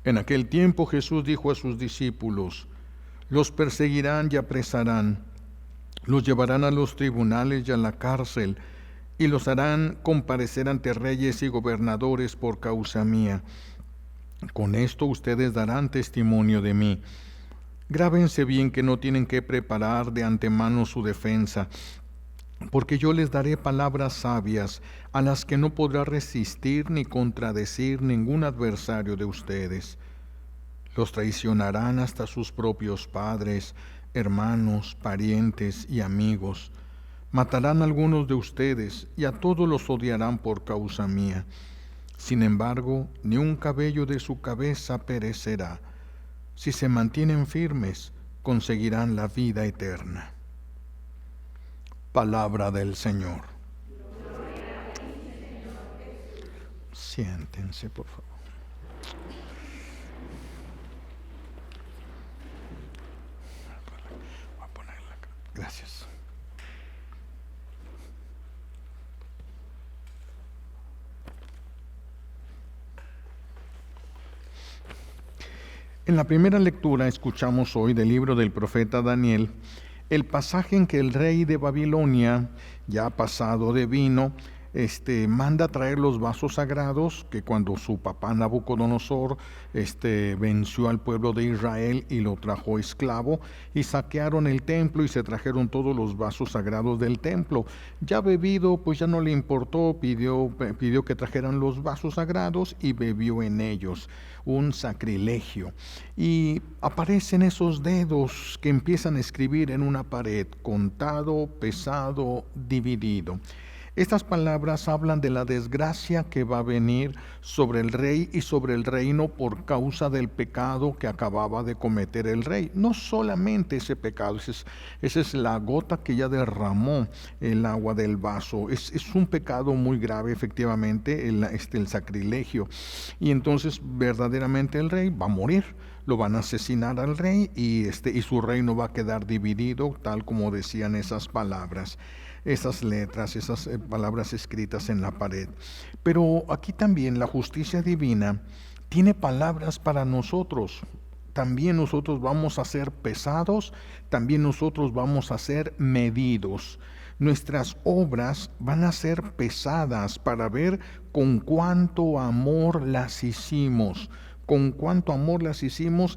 En aquel tiempo Jesús dijo a sus discípulos: los perseguirán y apresarán, los llevarán a los tribunales y a la cárcel, y los harán comparecer ante reyes y gobernadores por causa mía. Con esto ustedes darán testimonio de mí. Grábense bien que no tienen que preparar de antemano su defensa, porque yo les daré palabras sabias, a las que no podrá resistir ni contradecir ningún adversario de ustedes. Los traicionarán hasta sus propios padres, hermanos, parientes y amigos. Matarán a algunos de ustedes, y a todos los odiarán por causa mía. Sin embargo, ni un cabello de su cabeza perecerá. Si se mantienen firmes, conseguirán la vida eterna. Palabra del Señor. Siéntense, por favor. Voy a ponerla acá. Gracias. En la primera lectura escuchamos hoy del libro del profeta Daniel el pasaje en que el rey de Babilonia, ya pasado de vino, manda traer los vasos sagrados que cuando su papá Nabucodonosor venció al pueblo de Israel y lo trajo esclavo, y saquearon el templo y se trajeron todos los vasos sagrados del templo. Ya bebido, pues ya no le importó, pidió que trajeran los vasos sagrados y bebió en ellos. Un sacrilegio. Y aparecen esos dedos que empiezan a escribir en una pared: contado, pesado, dividido. Estas palabras hablan de la desgracia que va a venir sobre el rey y sobre el reino por causa del pecado que acababa de cometer el rey. No solamente ese pecado, esa es la gota que ya derramó el agua del vaso. Es un pecado muy grave, efectivamente, el sacrilegio. Y entonces verdaderamente el rey va a morir. Lo van a asesinar al rey y su reino va a quedar dividido, tal como decían esas palabras. Esas letras, esas palabras escritas en la pared. Pero aquí también la justicia divina tiene palabras para nosotros. También nosotros vamos a ser pesados, también nosotros vamos a ser medidos. Nuestras obras van a ser pesadas para ver con cuánto amor las hicimos,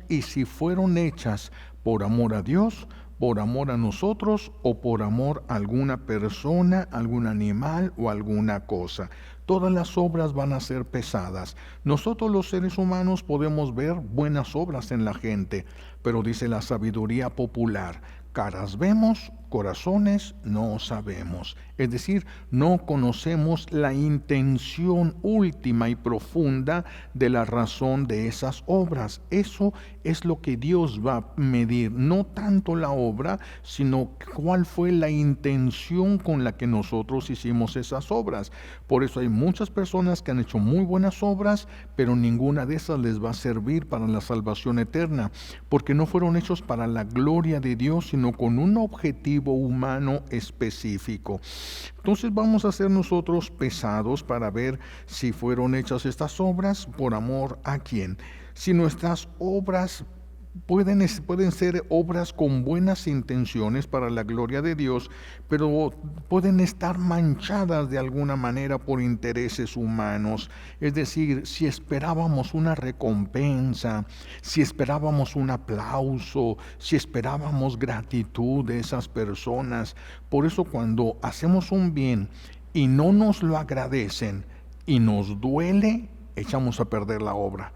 y si fueron hechas por amor a Dios, por amor a nosotros o por amor a alguna persona, algún animal o alguna cosa. Todas las obras van a ser pesadas. Nosotros los seres humanos podemos ver buenas obras en la gente, pero dice la sabiduría popular: caras vemos, corazones no sabemos. Es decir, no conocemos la intención última y profunda de la razón de esas obras. Eso es lo que Dios va a medir, no tanto la obra, sino cuál fue la intención con la que nosotros hicimos esas obras. Por eso hay muchas personas que han hecho muy buenas obras, pero ninguna de esas les va a servir para la salvación eterna, porque no fueron hechos para la gloria de Dios, sino con un objetivo humano específico. Entonces vamos a ser nosotros pesados para ver si fueron hechas estas obras por amor a quién. Si nuestras obras pueden ser obras con buenas intenciones para la gloria de Dios, pero pueden estar manchadas de alguna manera por intereses humanos. Es decir, si esperábamos una recompensa, si esperábamos un aplauso, si esperábamos gratitud de esas personas. Por eso cuando hacemos un bien y no nos lo agradecen y nos duele, echamos a perder la obra.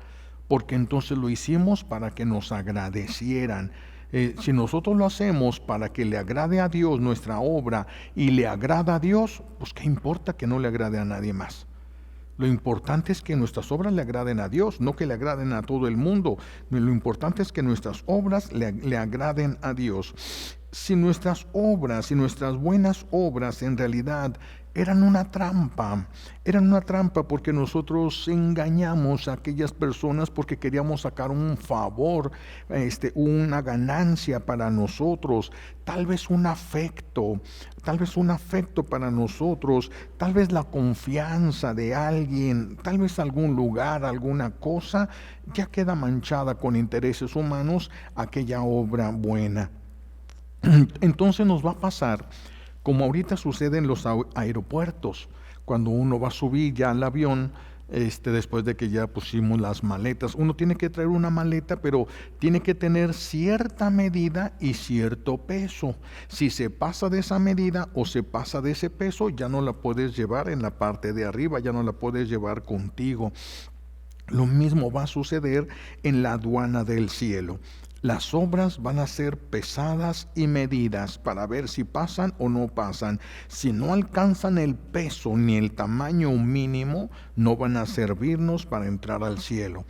Porque entonces lo hicimos para que nos agradecieran. Si nosotros lo hacemos para que le agrade a Dios nuestra obra y le agrada a Dios, pues qué importa que no le agrade a nadie más. Lo importante es que nuestras obras le agraden a Dios, no que le agraden a todo el mundo. Lo importante es que nuestras obras le agraden a Dios. Si nuestras obras, si nuestras buenas obras en realidad eran una trampa porque nosotros engañamos a aquellas personas porque queríamos sacar un favor, una ganancia para nosotros, tal vez un afecto para nosotros, tal vez la confianza de alguien, tal vez algún lugar, alguna cosa, ya queda manchada con intereses humanos aquella obra buena. Entonces nos va a pasar como ahorita sucede en los aeropuertos, cuando uno va a subir ya al avión, después de que ya pusimos las maletas. Uno tiene que traer una maleta, pero tiene que tener cierta medida y cierto peso. Si se pasa de esa medida o se pasa de ese peso, ya no la puedes llevar en la parte de arriba, ya no la puedes llevar contigo. Lo mismo va a suceder en la aduana del cielo. Las obras van a ser pesadas y medidas para ver si pasan o no pasan. Si no alcanzan el peso ni el tamaño mínimo, no van a servirnos para entrar al cielo.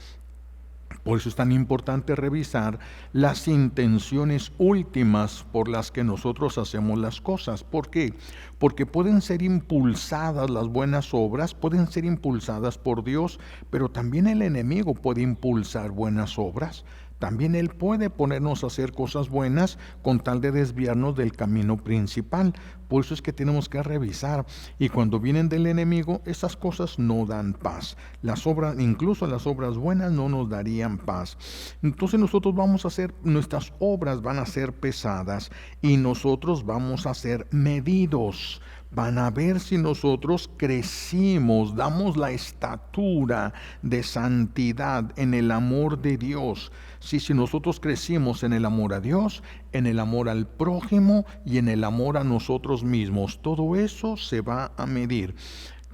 Por eso es tan importante revisar las intenciones últimas por las que nosotros hacemos las cosas. ¿Por qué? Porque pueden ser impulsadas las buenas obras, pueden ser impulsadas por Dios, pero también el enemigo puede impulsar buenas obras. También Él puede ponernos a hacer cosas buenas con tal de desviarnos del camino principal. Por eso es que tenemos que revisar. Y cuando vienen del enemigo, esas cosas no dan paz. Las obras, incluso las obras buenas, no nos darían paz. Entonces nosotros vamos a hacer, nuestras obras van a ser pesadas y nosotros vamos a ser medidos. Van a ver si nosotros crecimos, damos la estatura de santidad en el amor de Dios. Si nosotros crecimos en el amor a Dios, en el amor al prójimo y en el amor a nosotros mismos, todo eso se va a medir.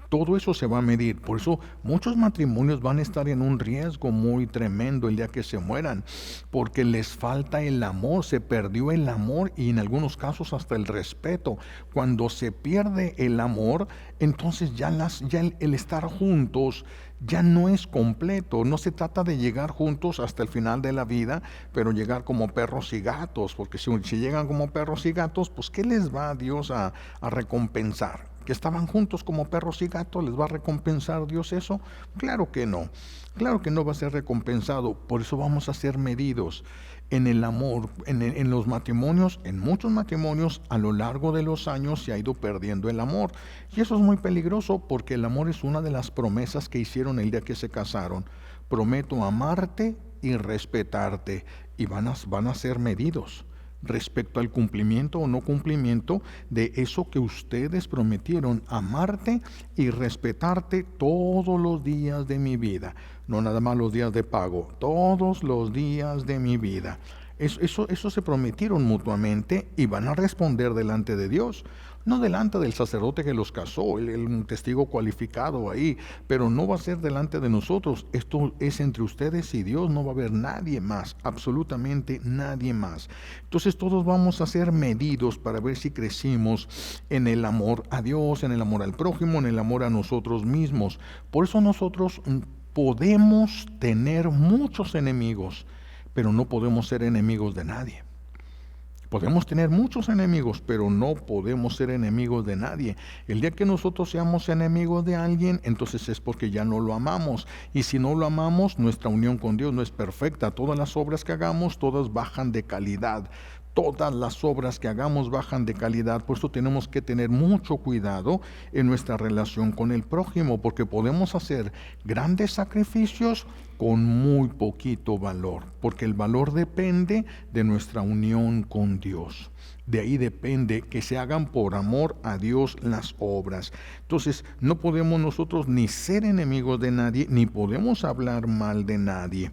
Todo eso se va a medir. Por eso muchos matrimonios van a estar en un riesgo muy tremendo el día que se mueran, porque les falta el amor, se perdió el amor y en algunos casos hasta el respeto. Cuando se pierde el amor, entonces ya el estar juntos ya no es completo. No se trata de llegar juntos hasta el final de la vida, pero llegar como perros y gatos, porque si llegan como perros y gatos, pues ¿qué les va a Dios a recompensar? ¿Que estaban juntos como perros y gatos? ¿Les va a recompensar Dios eso? Claro que no va a ser recompensado. Por eso vamos a ser medidos en el amor, en los matrimonios. En muchos matrimonios a lo largo de los años se ha ido perdiendo el amor, y eso es muy peligroso, porque el amor es una de las promesas que hicieron el día que se casaron. Prometo amarte y respetarte, y van a ser medidos respecto al cumplimiento o no cumplimiento de eso que ustedes prometieron: amarte y respetarte todos los días de mi vida, no nada más los días de pago, todos los días de mi vida. Eso se prometieron mutuamente y van a responder delante de Dios. No delante del sacerdote que los casó, un testigo cualificado ahí, pero no va a ser delante de nosotros. Esto es entre ustedes y Dios, no va a haber nadie más, absolutamente nadie más. Entonces todos vamos a ser medidos para ver si crecimos en el amor a Dios, en el amor al prójimo, en el amor a nosotros mismos. Por eso nosotros podemos tener muchos enemigos, pero no podemos ser enemigos de nadie. Podemos tener muchos enemigos, pero no podemos ser enemigos de nadie. El día que nosotros seamos enemigos de alguien, entonces es porque ya no lo amamos. Y si no lo amamos, nuestra unión con Dios no es perfecta. Todas las obras que hagamos, todas bajan de calidad. Todas las obras que hagamos bajan de calidad. Por eso tenemos que tener mucho cuidado en nuestra relación con el prójimo, porque podemos hacer grandes sacrificios con muy poquito valor, porque el valor depende de nuestra unión con Dios. De ahí depende que se hagan por amor a Dios las obras. Entonces no podemos nosotros ni ser enemigos de nadie, ni podemos hablar mal de nadie.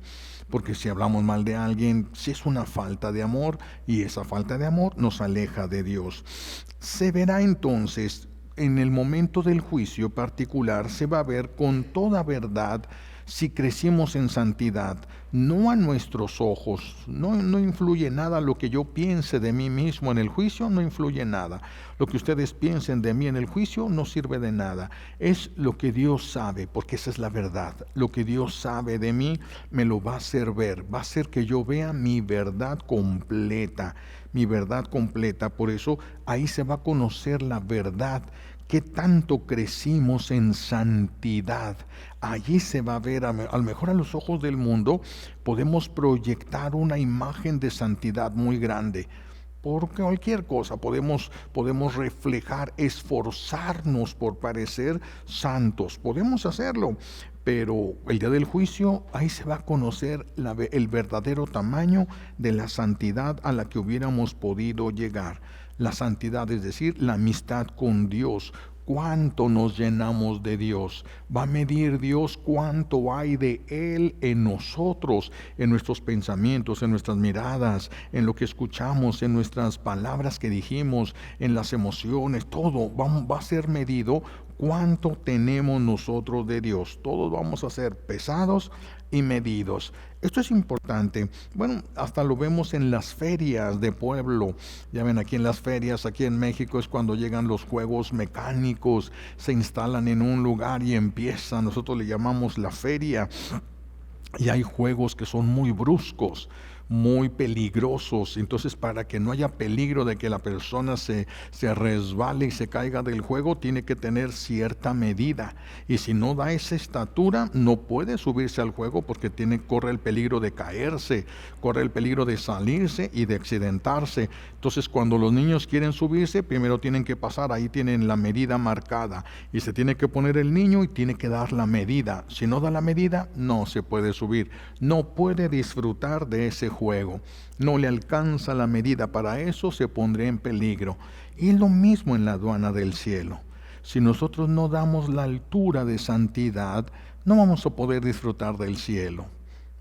Porque si hablamos mal de alguien, si es una falta de amor, y esa falta de amor nos aleja de Dios. Se verá entonces, en el momento del juicio particular, se va a ver con toda verdad si crecimos en santidad, no a nuestros ojos. No influye nada lo que yo piense de mí mismo en el juicio, no influye nada. Lo que ustedes piensen de mí en el juicio no sirve de nada. Es lo que Dios sabe, porque esa es la verdad. Lo que Dios sabe de mí me lo va a hacer ver, va a hacer que yo vea mi verdad completa, mi verdad completa. Por eso ahí se va a conocer la verdad qué tanto crecimos en santidad. Allí se va a ver, a lo mejor a los ojos del mundo, podemos proyectar una imagen de santidad muy grande. Por cualquier cosa podemos reflejar, esforzarnos por parecer santos. Podemos hacerlo, pero el día del juicio ahí se va a conocer el verdadero tamaño de la santidad a la que hubiéramos podido llegar. La santidad, es decir, la amistad con Dios. Cuánto nos llenamos de Dios. Va a medir Dios cuánto hay de Él en nosotros, en nuestros pensamientos, en nuestras miradas, en lo que escuchamos, en nuestras palabras que dijimos, en las emociones. Todo va a ser medido cuánto tenemos nosotros de Dios. Todos vamos a ser pesados y medidos. Esto es importante. Bueno, hasta lo vemos en las ferias de pueblo. Ya ven, aquí en las ferias, aquí en México, es cuando llegan los juegos mecánicos, se instalan en un lugar y empiezan. Nosotros le llamamos la feria. Y hay juegos que son muy bruscos, muy peligrosos. Entonces, para que no haya peligro de que la persona se resbale y se caiga del juego, tiene que tener cierta medida. Y si no da esa estatura, no puede subirse al juego porque corre el peligro de caerse, corre el peligro de salirse y de accidentarse. Entonces, cuando los niños quieren subirse, primero tienen que pasar, ahí tienen la medida marcada. Y se tiene que poner el niño y tiene que dar la medida. Si no da la medida, no se puede subir. No puede disfrutar de ese juego. No le alcanza la medida, para eso se pondría en peligro. Y lo mismo en la aduana del cielo. Si nosotros no damos la altura de santidad, no vamos a poder disfrutar del cielo.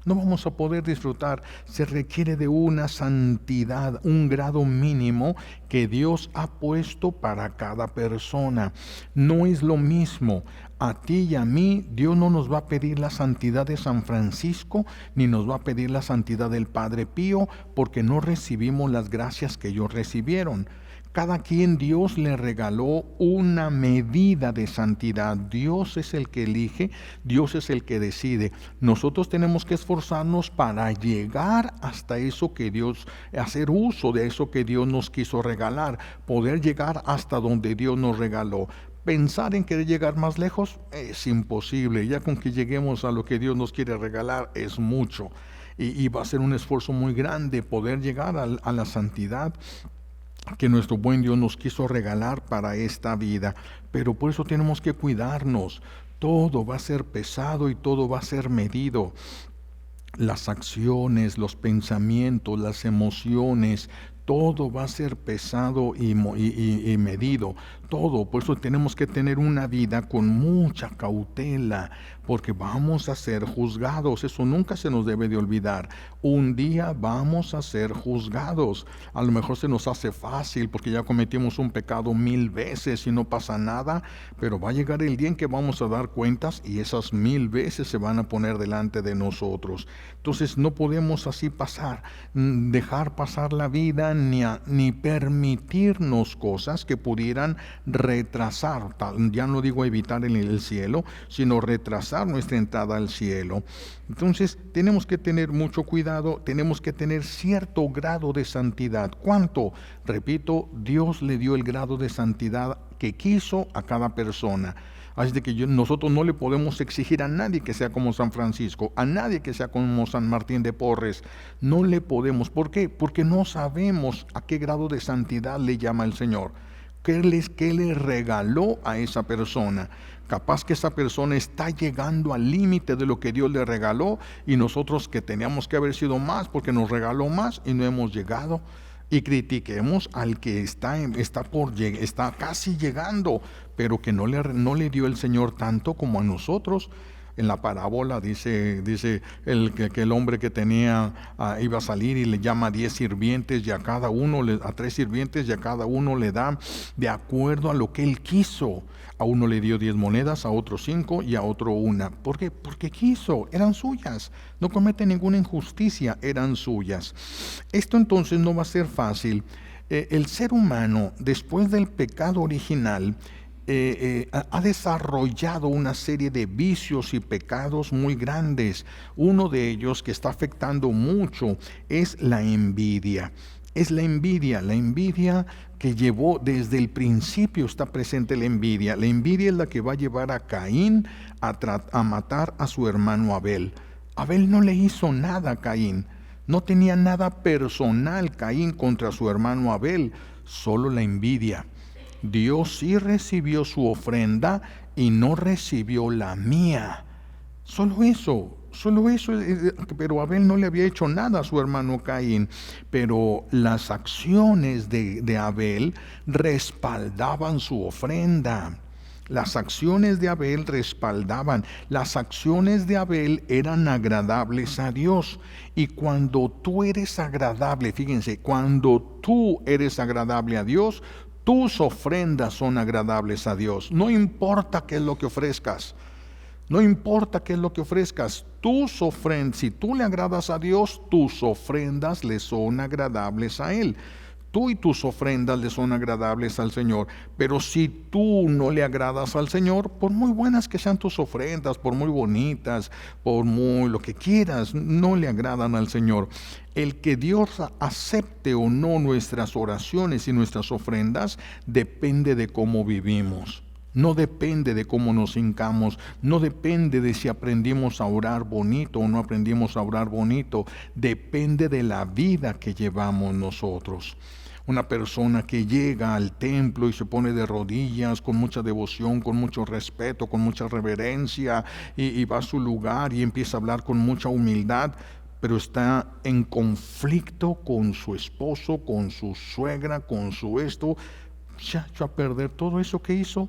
No vamos a poder disfrutar. Se requiere de una santidad, un grado mínimo que Dios ha puesto para cada persona. No es lo mismo. A ti y a mí, Dios no nos va a pedir la santidad de San Francisco, ni nos va a pedir la santidad del Padre Pío, porque no recibimos las gracias que ellos recibieron. Cada quien Dios le regaló una medida de santidad. Dios es el que elige, Dios es el que decide. Nosotros tenemos que esforzarnos para llegar hasta eso que Dios, hacer uso de eso que Dios nos quiso regalar, poder llegar hasta donde Dios nos regaló. Pensar en querer llegar más lejos es imposible. Ya con que lleguemos a lo que Dios nos quiere regalar es mucho. Y va a ser un esfuerzo muy grande poder llegar a la santidad que nuestro buen Dios nos quiso regalar para esta vida. Pero por eso tenemos que cuidarnos. Todo va a ser pesado y todo va a ser medido. Las acciones, los pensamientos, las emociones, todo va a ser pesado y medido. Todo. Por eso tenemos que tener una vida con mucha cautela, porque vamos a ser juzgados. Eso nunca se nos debe de olvidar. Un día vamos a ser juzgados. A lo mejor se nos hace fácil porque ya cometimos un pecado 1000 veces y no pasa nada, pero va a llegar el día en que vamos a dar cuentas y esas 1000 veces se van a poner delante de nosotros. Entonces no podemos así dejar pasar la vida, ni permitirnos cosas que pudieran retrasar, ya no digo evitar el cielo, sino retrasar nuestra entrada al cielo. Entonces tenemos que tener mucho cuidado, tenemos que tener cierto grado de santidad. ¿Cuánto? Repito, Dios le dio el grado de santidad que quiso a cada persona. Así de que nosotros no le podemos exigir a nadie que sea como San Francisco, a nadie que sea como San Martín de Porres. No le podemos. ¿Por qué? Porque no sabemos a qué grado de santidad le llama el Señor. ¿Qué le regaló a esa persona? Capaz que esa persona está llegando al límite de lo que Dios le regaló y nosotros que teníamos que haber sido más porque nos regaló más y no hemos llegado. Y critiquemos al que está casi llegando, pero que no le dio el Señor tanto como a nosotros. En la parábola dice que el hombre que tenía iba a salir y le llama a 10 sirvientes y a 3 sirvientes y a cada uno le da de acuerdo a lo que él quiso. A uno le dio 10 monedas, a otro 5 y a otro 1. ¿Por qué? Porque quiso, eran suyas. No comete ninguna injusticia, eran suyas. Esto entonces no va a ser fácil. El ser humano, después del pecado original, ha desarrollado una serie de vicios y pecados muy grandes. Uno de ellos que está afectando mucho es la envidia. es la envidia que llevó desde el principio, está presente la envidia. La envidia es la que va a llevar a Caín a matar a su hermano Abel. Abel no le hizo nada a Caín, no tenía nada personal Caín contra su hermano Abel, solo la envidia. Dios sí recibió su ofrenda y no recibió la mía. Solo eso, pero Abel no le había hecho nada a su hermano Caín. Pero las acciones de Abel respaldaban su ofrenda. Las acciones de Abel respaldaban, las acciones de Abel eran agradables a Dios. Y cuando tú eres agradable, fíjense, cuando tú eres agradable a Dios, tus ofrendas son agradables a Dios. No importa qué es lo que ofrezcas. No importa qué es lo que ofrezcas, tus ofrendas, si tú le agradas a Dios, tus ofrendas le son agradables a Él. Tú y tus ofrendas le son agradables al Señor. Pero si tú no le agradas al Señor, por muy buenas que sean tus ofrendas, por muy bonitas, por muy lo que quieras, no le agradan al Señor. El que Dios acepte o no nuestras oraciones y nuestras ofrendas depende de cómo vivimos. No depende de cómo nos hincamos, no depende de si aprendimos a orar bonito o no aprendimos a orar bonito, depende de la vida que llevamos nosotros. Una persona que llega al templo y se pone de rodillas con mucha devoción, con mucho respeto, con mucha reverencia y va a su lugar y empieza a hablar con mucha humildad, pero está en conflicto con su esposo, con su suegra, con su esto, ya echó a perder todo eso que hizo.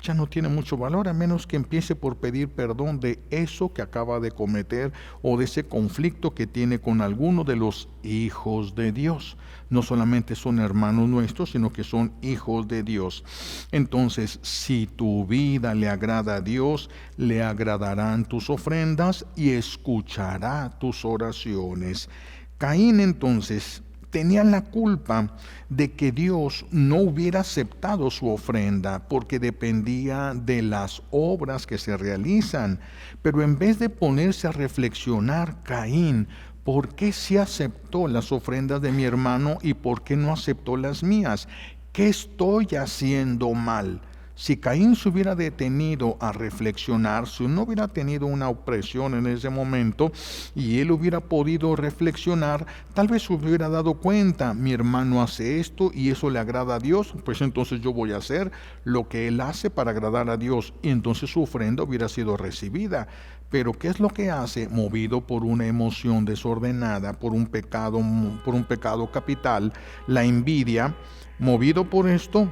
Ya no tiene mucho valor, a menos que empiece por pedir perdón de eso que acaba de cometer o de ese conflicto que tiene con alguno de los hijos de Dios. No solamente son hermanos nuestros, sino que son hijos de Dios. Entonces, si tu vida le agrada a Dios, le agradarán tus ofrendas y escuchará tus oraciones. Caín entonces tenía la culpa de que Dios no hubiera aceptado su ofrenda porque dependía de las obras que se realizan. Pero en vez de ponerse a reflexionar, Caín, ¿por qué sí aceptó las ofrendas de mi hermano y por qué no aceptó las mías? ¿Qué estoy haciendo mal? Si Caín se hubiera detenido a reflexionar, si no hubiera tenido una opresión en ese momento y él hubiera podido reflexionar, tal vez se hubiera dado cuenta, mi hermano hace esto y eso le agrada a Dios, pues entonces yo voy a hacer lo que él hace para agradar a Dios, y entonces su ofrenda hubiera sido recibida. Pero ¿qué es lo que hace? Movido por una emoción desordenada, por un pecado capital, la envidia, movido por esto,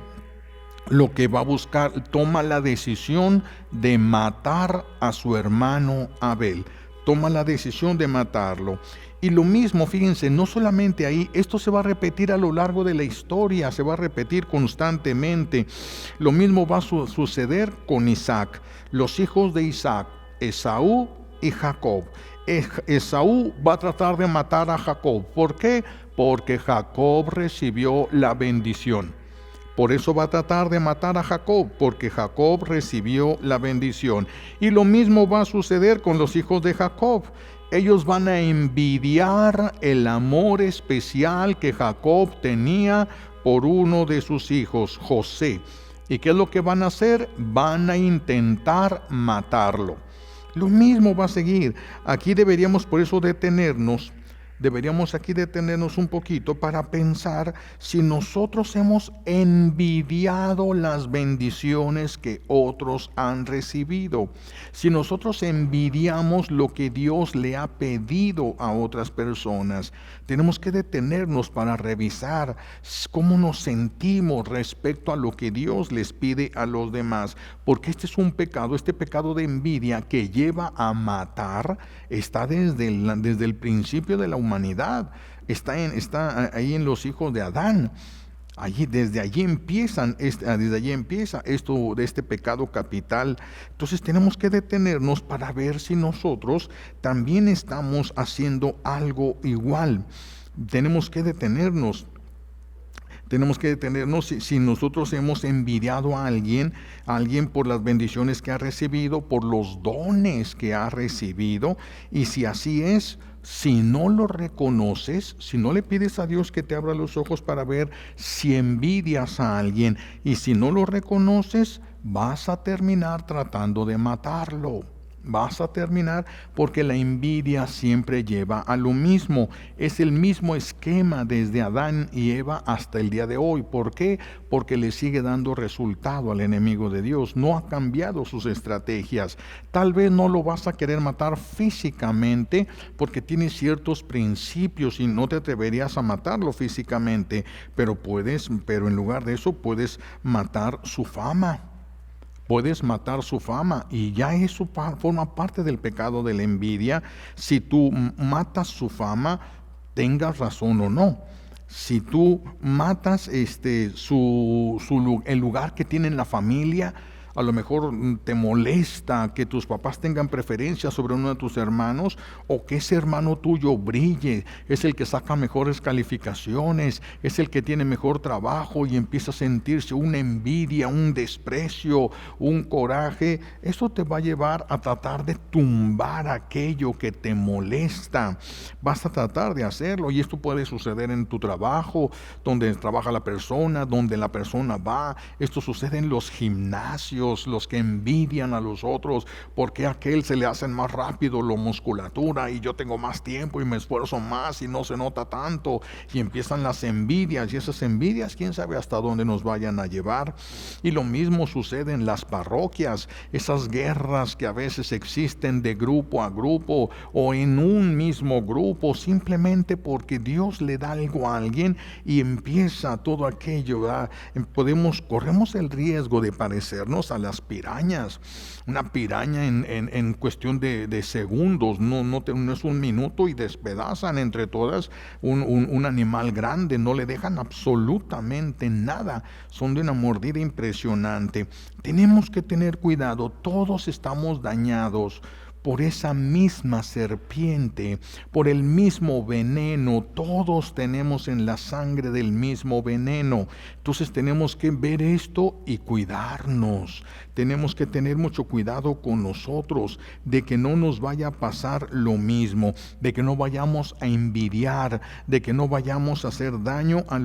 lo que va a buscar, toma la decisión de matar a su hermano Abel. Toma la decisión de matarlo. Y lo mismo, fíjense, no solamente ahí, esto se va a repetir a lo largo de la historia, se va a repetir constantemente. Lo mismo va a suceder con Isaac. Los hijos de Isaac, Esaú y Jacob. Esaú va a tratar de matar a Jacob. ¿Por qué? Porque Jacob recibió la bendición. Por eso va a tratar de matar a Jacob, porque Jacob recibió la bendición. Y lo mismo va a suceder con los hijos de Jacob. Ellos van a envidiar el amor especial que Jacob tenía por uno de sus hijos, José. ¿Y qué es lo que van a hacer? Van a intentar matarlo. Lo mismo va a seguir. Aquí deberíamos por eso detenernos un poquito para pensar si nosotros hemos envidiado las bendiciones que otros han recibido, si nosotros envidiamos lo que Dios le ha pedido a otras personas. Tenemos que detenernos para revisar cómo nos sentimos respecto a lo que Dios les pide a los demás, porque este es un pecado, este pecado de envidia que lleva a matar, está desde el principio de la humanidad, está ahí en los hijos de Adán. Desde allí empieza esto de este pecado capital. Entonces tenemos que detenernos para ver si nosotros también estamos haciendo algo igual. Tenemos que detenernos si nosotros hemos envidiado a alguien por las bendiciones que ha recibido, por los dones que ha recibido, y si así es, Si no lo reconoces, si no le pides a Dios que te abra los ojos para ver si envidias a alguien, y si no lo reconoces, vas a terminar tratando de matarlo. Vas a terminar porque la envidia siempre lleva a lo mismo. Es el mismo esquema desde Adán y Eva hasta el día de hoy. ¿Por qué? Porque le sigue dando resultado al enemigo de Dios. No ha cambiado sus estrategias. Tal vez no lo vas a querer matar físicamente porque tiene ciertos principios y no te atreverías a matarlo físicamente. Pero en lugar de eso puedes matar su fama. Puedes matar su fama, y ya eso forma parte del pecado de la envidia. Si tú matas su fama, tengas razón o no. Si tú matas el lugar que tiene en la familia, a lo mejor te molesta que tus papás tengan preferencia sobre uno de tus hermanos, o que ese hermano tuyo brille, es el que saca mejores calificaciones, es el que tiene mejor trabajo, y empieza a sentirse una envidia, un desprecio, un coraje. Eso te va a llevar a tratar de tumbar aquello que te molesta. Vas a tratar de hacerlo, y esto puede suceder en tu trabajo, donde trabaja la persona, donde la persona va. Esto sucede en los gimnasios, los que envidian a los otros, porque a aquel se le hacen más rápido la musculatura y yo tengo más tiempo y me esfuerzo más y no se nota tanto, y empiezan las envidias, y esas envidias quién sabe hasta dónde nos vayan a llevar. Y lo mismo sucede en las parroquias, esas guerras que a veces existen de grupo a grupo o en un mismo grupo, simplemente porque Dios le da algo a alguien y empieza todo aquello, ¿verdad? Corremos el riesgo de parecernos a las pirañas. Una piraña en cuestión de segundos, no es un minuto, y despedazan entre todas un animal grande, no le dejan absolutamente nada, son de una mordida impresionante. Tenemos que tener cuidado, todos estamos dañados por esa misma serpiente, por el mismo veneno. Todos tenemos en la sangre del mismo veneno. Entonces tenemos que ver esto y cuidarnos. Tenemos que tener mucho cuidado con nosotros, de que no nos vaya a pasar lo mismo, de que no vayamos a envidiar, de que no vayamos a hacer daño a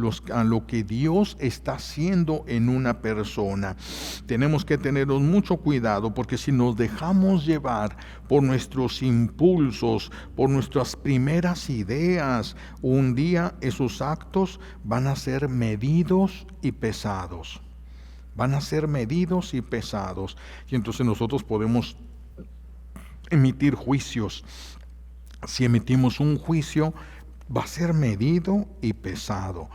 lo que Dios está haciendo en una persona. Tenemos que tener mucho cuidado, porque si nos dejamos llevar por nuestros impulsos, por nuestras primeras ideas, un día esos actos van a ser medidos y pesados. Van a ser medidos y pesados. Y entonces nosotros podemos emitir juicios. Si emitimos un juicio, va a ser medido y pesado.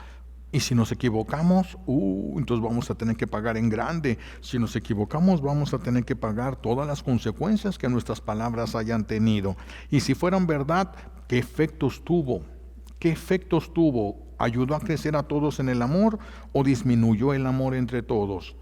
Y si nos equivocamos, entonces vamos a tener que pagar en grande. Si nos equivocamos, vamos a tener que pagar todas las consecuencias que nuestras palabras hayan tenido. Y si fueran verdad, ¿qué efectos tuvo? ¿Qué efectos tuvo? ¿Ayudó a crecer a todos en el amor o disminuyó el amor entre todos?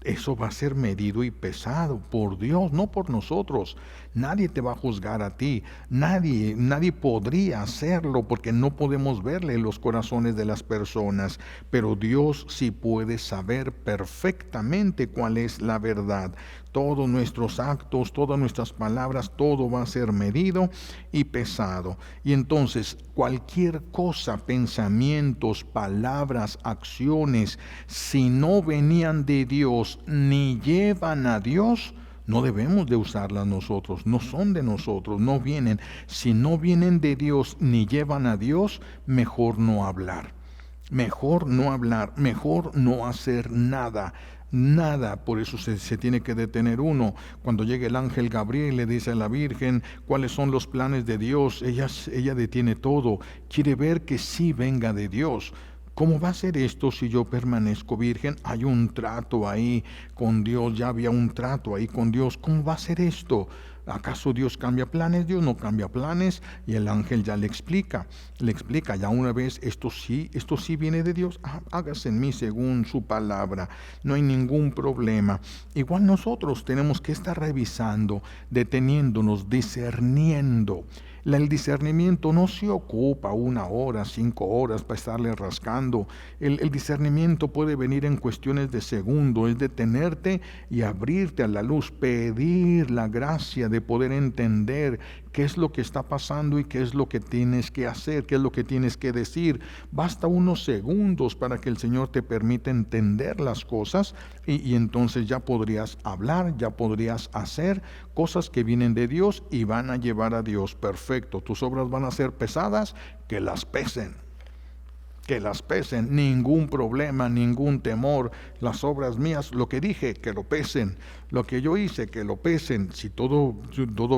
Eso va a ser medido y pesado por Dios, no por nosotros. Nadie te va a juzgar a ti. Nadie podría hacerlo, porque no podemos verle los corazones de las personas. Pero Dios sí puede saber perfectamente cuál es la verdad. Todos nuestros actos, todas nuestras palabras, todo va a ser medido y pesado. Y entonces cualquier cosa, pensamientos, palabras, acciones, si no venían de Dios ni llevan a Dios, no debemos de usarlas nosotros, no son de nosotros, no vienen. Si no vienen de Dios ni llevan a Dios, mejor no hablar. Mejor no hablar, mejor no hacer nada. Nada. Por eso se tiene que detener uno. Cuando llega el ángel Gabriel y le dice a la Virgen cuáles son los planes de Dios, ella detiene todo, quiere ver que sí venga de Dios. ¿Cómo va a ser esto si yo permanezco virgen? Hay un trato ahí con Dios, ya había un trato ahí con Dios. ¿Cómo va a ser esto? ¿Acaso Dios cambia planes? Dios no cambia planes. Y el ángel ya le explica ya una vez, esto sí viene de Dios. Hágase en mí según su palabra, no hay ningún problema. Igual nosotros tenemos que estar revisando, deteniéndonos, discerniendo. El discernimiento no se ocupa 1 hora, 5 horas para estarle rascando. El discernimiento puede venir en cuestiones de segundo, es detenerte y abrirte a la luz, pedir la gracia de poder entender qué es lo que está pasando y qué es lo que tienes que hacer, qué es lo que tienes que decir. Basta unos segundos para que el Señor te permita entender las cosas y entonces ya podrías hablar, ya podrías hacer cosas que vienen de Dios y van a llevar a Dios. Perfecto, tus obras van a ser pesadas, que las pesen. Que las pesen, ningún problema, ningún temor. Las obras mías, lo que dije, que lo pesen. Lo que yo hice, que lo pesen. Si todo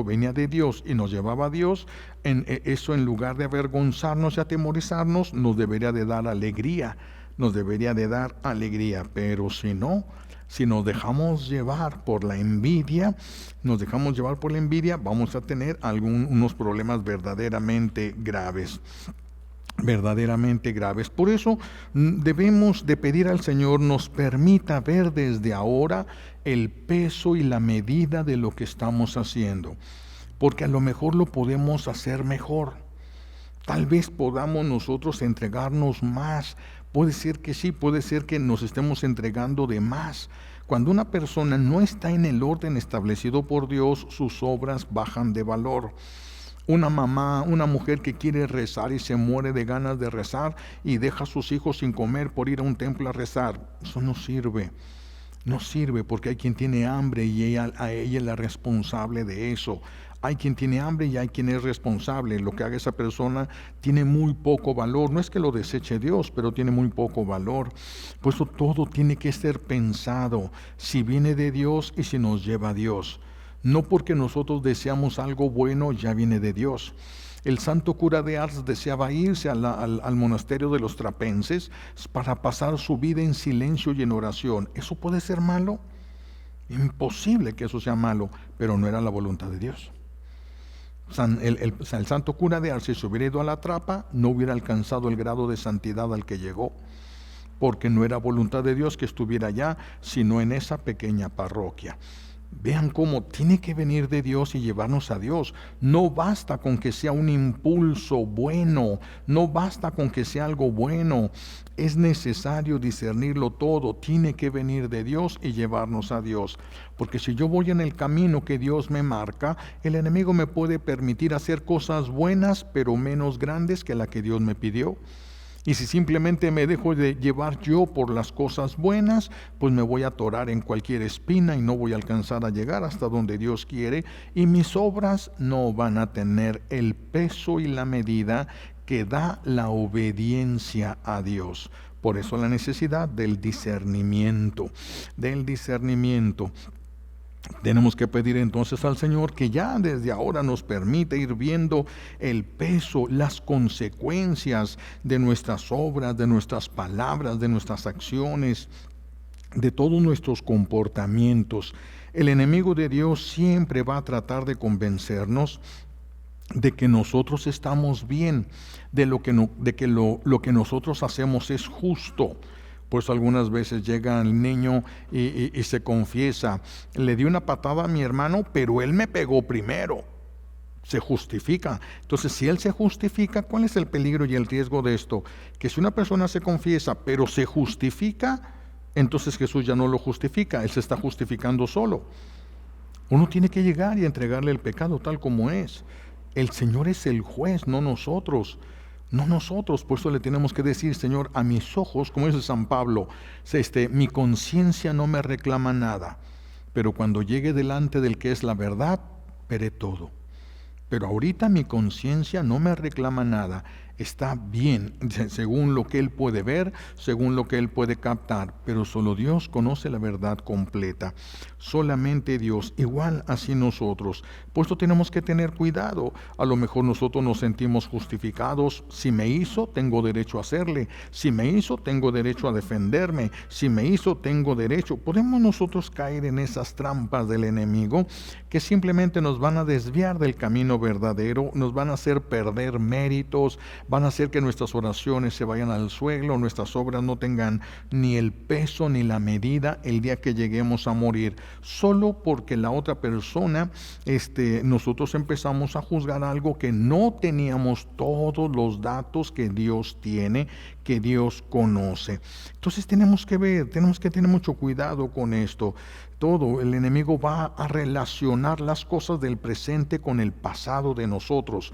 venía de Dios y nos llevaba a Dios, eso en lugar de avergonzarnos y atemorizarnos, nos debería de dar alegría. Nos debería de dar alegría. Pero si no, si nos dejamos llevar por la envidia, vamos a tener unos problemas verdaderamente graves. Por eso debemos de pedir al Señor nos permita ver desde ahora el peso y la medida de lo que estamos haciendo, porque a lo mejor lo podemos hacer mejor. Tal vez podamos nosotros entregarnos más. Puede ser que sí, puede ser que nos estemos entregando de más. Cuando una persona no está en el orden establecido por Dios, sus obras bajan de valor. Una mamá, una mujer que quiere rezar y se muere de ganas de rezar y deja a sus hijos sin comer por ir a un templo a rezar. Eso no sirve. No sirve porque hay quien tiene hambre y a ella es la responsable de eso. Hay quien tiene hambre y hay quien es responsable. Lo que haga esa persona tiene muy poco valor. No es que lo deseche Dios, pero tiene muy poco valor. Por eso todo tiene que ser pensado. Si viene de Dios y si nos lleva a Dios. No porque nosotros deseamos algo bueno, ya viene de Dios. El santo cura de Ars deseaba irse al monasterio de los trapenses para pasar su vida en silencio y en oración. ¿Eso puede ser malo? Imposible que eso sea malo, pero no era la voluntad de Dios. El santo cura de Ars, si se hubiera ido a la trapa, no hubiera alcanzado el grado de santidad al que llegó, porque no era voluntad de Dios que estuviera allá, sino en esa pequeña parroquia. Vean cómo tiene que venir de Dios y llevarnos a Dios. No basta con que sea un impulso bueno, no basta con que sea algo bueno. Es necesario discernirlo todo. Tiene que venir de Dios y llevarnos a Dios. Porque si yo voy en el camino que Dios me marca, el enemigo me puede permitir hacer cosas buenas, pero menos grandes que la que Dios me pidió. Y si simplemente me dejo de llevar yo por las cosas buenas, pues me voy a atorar en cualquier espina y no voy a alcanzar a llegar hasta donde Dios quiere. Y mis obras no van a tener el peso y la medida que da la obediencia a Dios. Por eso la necesidad del discernimiento. Tenemos que pedir entonces al Señor que ya desde ahora nos permita ir viendo el peso, las consecuencias de nuestras obras, de nuestras palabras, de nuestras acciones, de todos nuestros comportamientos. El enemigo de Dios siempre va a tratar de convencernos de que nosotros estamos bien, de que lo que nosotros hacemos es justo. Por eso algunas veces llega el niño y se confiesa, le di una patada a mi hermano, pero él me pegó primero. Se justifica. Entonces, si él se justifica, ¿cuál es el peligro y el riesgo de esto? Que si una persona se confiesa, pero se justifica, entonces Jesús ya no lo justifica, él se está justificando solo. Uno tiene que llegar y entregarle el pecado tal como es. El Señor es el juez, no nosotros. No nosotros, por eso le tenemos que decir, Señor, a mis ojos, como dice San Pablo, mi conciencia no me reclama nada, pero cuando llegue delante del que es la verdad, veré todo. Pero ahorita mi conciencia no me reclama nada, está bien, según lo que Él puede ver, según lo que Él puede captar, pero solo Dios conoce la verdad completa, solamente Dios, igual así nosotros. Por eso tenemos que tener cuidado. A lo mejor nosotros nos sentimos justificados. Si me hizo, tengo derecho a hacerle. Si me hizo, tengo derecho a defenderme. Si me hizo, tengo derecho. Podemos nosotros caer en esas trampas del enemigo que simplemente nos van a desviar del camino verdadero, nos van a hacer perder méritos, van a hacer que nuestras oraciones se vayan al suelo, nuestras obras no tengan ni el peso ni la medida el día que lleguemos a morir, solo porque la otra persona, nosotros empezamos a juzgar algo que no teníamos todos los datos que Dios tiene, que Dios conoce. Entonces tenemos que ver, tenemos que tener mucho cuidado con esto. Todo, el enemigo va a relacionar las cosas del presente con el pasado de nosotros.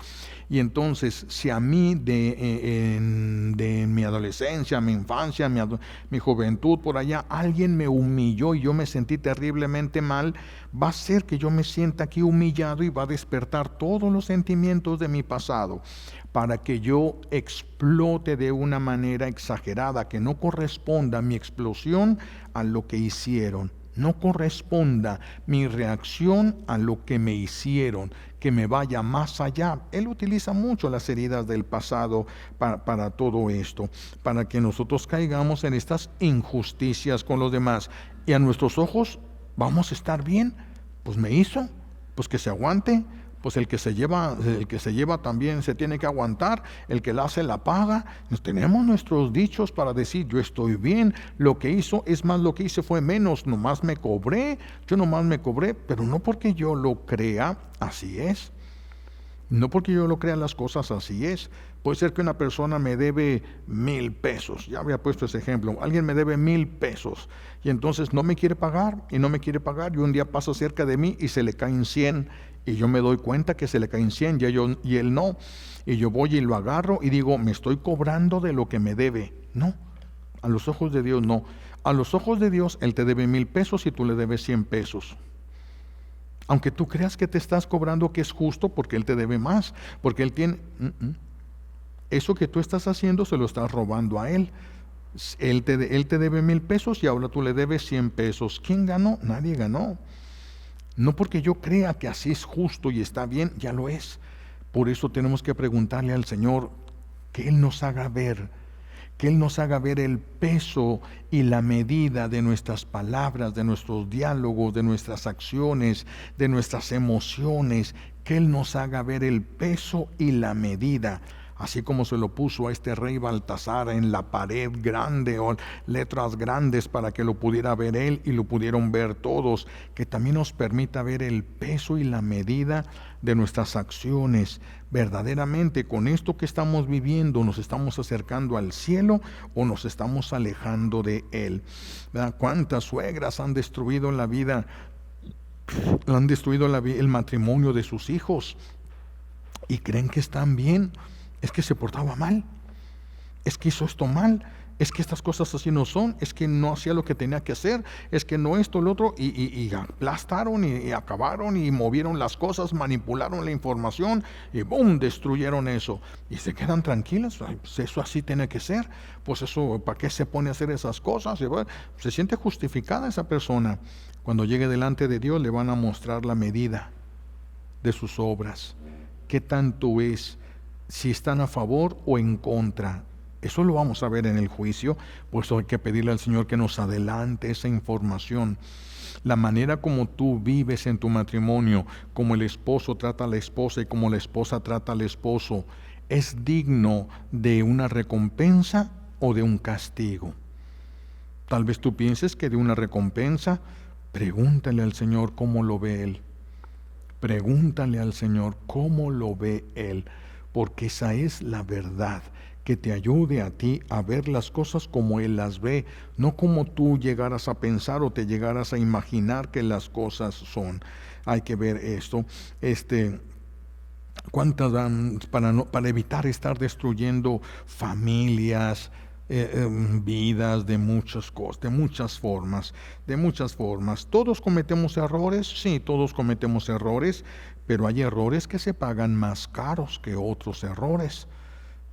Y entonces, si a mí de mi adolescencia, mi infancia, mi juventud, por allá, alguien me humilló y yo me sentí terriblemente mal, va a ser que yo me sienta aquí humillado y va a despertar todos los sentimientos de mi pasado para que yo explote de una manera exagerada, que no corresponda mi explosión a lo que hicieron. No corresponda mi reacción a lo que me hicieron, que me vaya más allá. Él utiliza mucho las heridas del pasado para todo esto, para que nosotros caigamos en estas injusticias con los demás. Y a nuestros ojos vamos a estar bien. Pues me hizo, pues que se aguante. Pues el que se lleva también se tiene que aguantar, el que la hace la paga. Tenemos nuestros dichos para decir, yo estoy bien, lo que hizo, es más, lo que hice fue menos, yo nomás me cobré, pero no porque yo lo crea, así es. No porque yo lo crea las cosas, así es. Puede ser que una persona me debe 1,000 pesos, ya había puesto ese ejemplo, alguien me debe 1,000 pesos y entonces no me quiere pagar y un día pasa cerca de mí y se le caen 100 y yo me doy cuenta que se le caen 100 y él no, y yo voy y lo agarro y digo, me estoy cobrando de lo que me debe. No, a los ojos de Dios no. A los ojos de Dios Él te debe 1,000 pesos y tú le debes 100 pesos. Aunque tú creas que te estás cobrando que es justo porque Él te debe más, porque Él tiene... Eso que tú estás haciendo se lo estás robando a Él. Él te debe 1,000 pesos y ahora tú le debes 100 pesos. ¿Quién ganó? Nadie ganó. No porque yo crea que así es justo y está bien, ya lo es. Por eso tenemos que preguntarle al Señor que Él nos haga ver, que Él nos haga ver el peso y la medida de nuestras palabras, de nuestros diálogos, de nuestras acciones, de nuestras emociones, que Él nos haga ver el peso y la medida. Así como se lo puso a este rey Baltasar en la pared grande o letras grandes para que lo pudiera ver él y lo pudieron ver todos, que también nos permita ver el peso y la medida de nuestras acciones. Verdaderamente con esto que estamos viviendo, ¿nos estamos acercando al cielo o nos estamos alejando de él? ¿Verdad? ¿Cuántas suegras han destruido la vida? Han destruido el matrimonio de sus hijos y creen que están bien. Es que se portaba mal, es que hizo esto mal, es que estas cosas así no son, es que no hacía lo que tenía que hacer, es que no esto, lo otro, y aplastaron y acabaron y movieron las cosas, manipularon la información y ¡boom!, destruyeron eso. Y se quedan tranquilas, pues eso así tiene que ser, pues eso, ¿para qué se pone a hacer esas cosas? Y bueno, se siente justificada esa persona. Cuando llegue delante de Dios le van a mostrar la medida de sus obras, qué tanto es, si están a favor o en contra. Eso lo vamos a ver en el juicio, por eso hay que pedirle al Señor que nos adelante esa información. La manera como tú vives en tu matrimonio, como el esposo trata a la esposa y como la esposa trata al esposo, ¿es digno de una recompensa o de un castigo? Tal vez tú pienses que de una recompensa. Pregúntale al Señor cómo lo ve Él. Pregúntale al Señor cómo lo ve Él. Porque esa es la verdad, que te ayude a ti a ver las cosas como Él las ve, no como tú llegaras a pensar o te llegaras a imaginar que las cosas son. Hay que ver esto. ¿Cuántas dan para evitar estar destruyendo familias, vidas de muchas cosas, de muchas formas? ¿Todos cometemos errores? Sí, todos cometemos errores, pero hay errores que se pagan más caros que otros errores.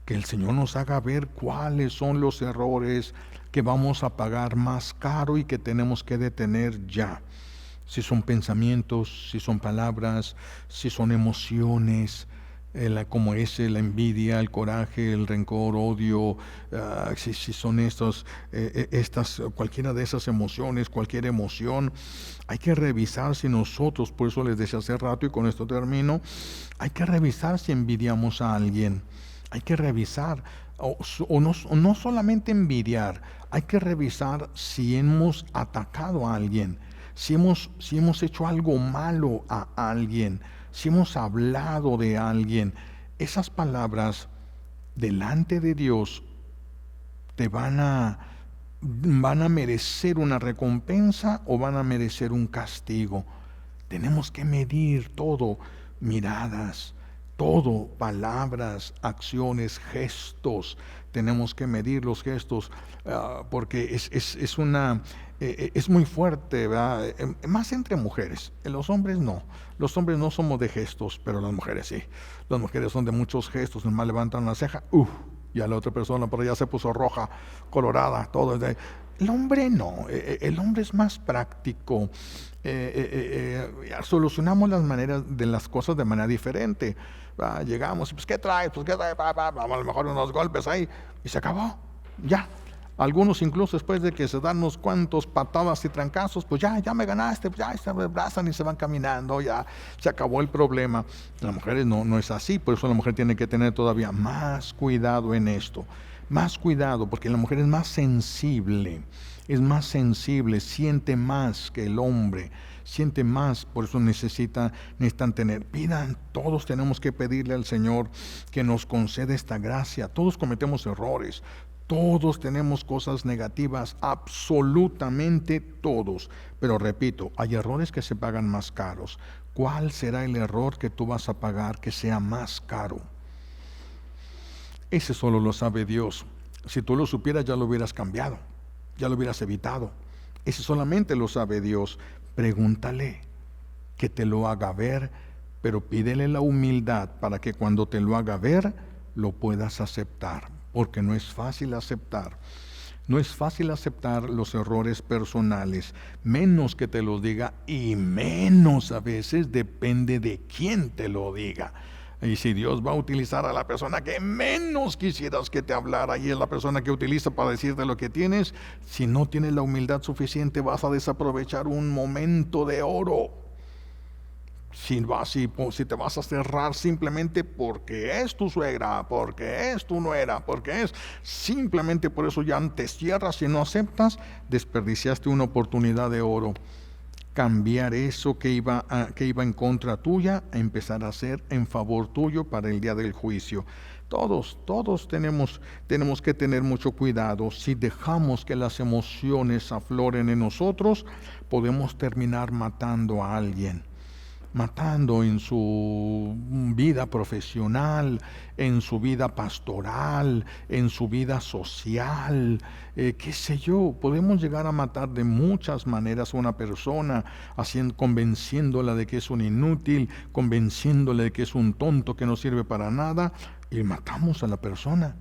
Que el Señor nos haga ver cuáles son los errores que vamos a pagar más caro y que tenemos que detener ya. Si son pensamientos, si son palabras, si son emociones, como la envidia, el coraje, el rencor, odio, si son cualquiera de esas emociones, cualquier emoción, hay que revisar si nosotros, por eso les decía hace rato y con esto termino, hay que revisar si envidiamos a alguien, hay que revisar, o no solamente envidiar, hay que revisar si hemos atacado a alguien, si hemos hecho algo malo a alguien, si hemos hablado de alguien. Esas palabras delante de Dios van a merecer una recompensa o van a merecer un castigo. Tenemos que medir todo, miradas, todo, palabras, acciones, gestos. Tenemos que medir los gestos porque es muy fuerte, ¿verdad? Más entre mujeres. Los hombres no. Los hombres no somos de gestos, pero las mujeres sí. Las mujeres son de muchos gestos. Nomás levantan la ceja, y a la otra persona por allá se puso roja, colorada, todo. El hombre no. El hombre es más práctico. Solucionamos las cosas de manera diferente. Llegamos, pues ¿qué traes? Pues ¿qué traes? A lo mejor unos golpes ahí y se acabó. Ya. Algunos incluso después de que se dan unos cuantos patadas y trancazos, pues ya me ganaste, pues ya se abrazan y se van caminando, ya se acabó el problema. Las mujeres no es así, por eso la mujer tiene que tener todavía más cuidado en esto. Más cuidado, porque la mujer es más sensible, siente más que el hombre, siente más, por eso necesitan pidan, todos tenemos que pedirle al Señor que nos conceda esta gracia. Todos cometemos errores, todos tenemos cosas negativas, absolutamente todos. Pero repito, hay errores que se pagan más caros. ¿Cuál será el error que tú vas a pagar que sea más caro? Ese solo lo sabe Dios. Si tú lo supieras, ya lo hubieras cambiado, ya lo hubieras evitado. Ese solamente lo sabe Dios. Pregúntale que te lo haga ver, pero pídele la humildad para que cuando te lo haga ver, lo puedas aceptar, porque no es fácil aceptar. No es fácil aceptar los errores personales, menos que te los diga, y menos a veces depende de quién te lo diga. Y si Dios va a utilizar a la persona que menos quisieras que te hablara, y es la persona que utiliza para decirte lo que tienes, si no tienes la humildad suficiente, vas a desaprovechar un momento de oro. Si te vas a cerrar simplemente porque es tu suegra, porque es tu nuera, porque es simplemente por eso ya te cierras y no aceptas, desperdiciaste una oportunidad de oro. Cambiar eso que iba en contra tuya a empezar a hacer en favor tuyo para el día del juicio. Todos tenemos que tener mucho cuidado. Si dejamos que las emociones afloren en nosotros, podemos terminar matando a alguien. Matando en su vida profesional, en su vida pastoral, en su vida social, qué sé yo. Podemos llegar a matar de muchas maneras a una persona, convenciéndola de que es un inútil, convenciéndole de que es un tonto que no sirve para nada, y matamos a la persona.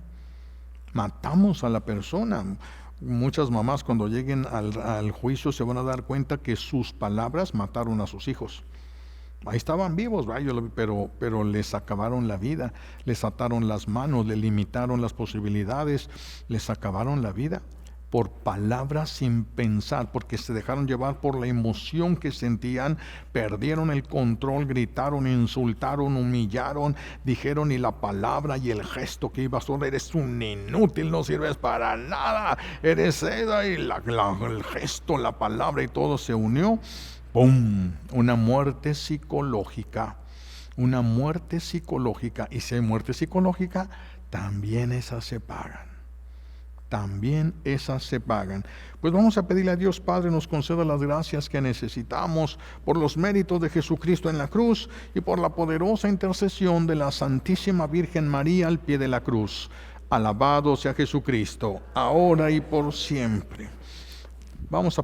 Muchas mamás cuando lleguen al juicio se van a dar cuenta que sus palabras mataron a sus hijos. Ahí estaban vivos, pero les acabaron la vida, les ataron las manos, les limitaron las posibilidades, les acabaron la vida por palabras sin pensar, porque se dejaron llevar por la emoción que sentían, perdieron el control, gritaron, insultaron, humillaron, dijeron, y la palabra y el gesto que iba a ser: eres un inútil, no sirves para nada, eres esa, y el gesto, la palabra y todo se unió. ¡Pum! Una muerte psicológica. Y si hay muerte psicológica, también esas se pagan. Pues vamos a pedirle a Dios Padre nos conceda las gracias que necesitamos por los méritos de Jesucristo en la cruz y por la poderosa intercesión de la Santísima Virgen María al pie de la cruz. Alabado sea Jesucristo, ahora y por siempre. Vamos a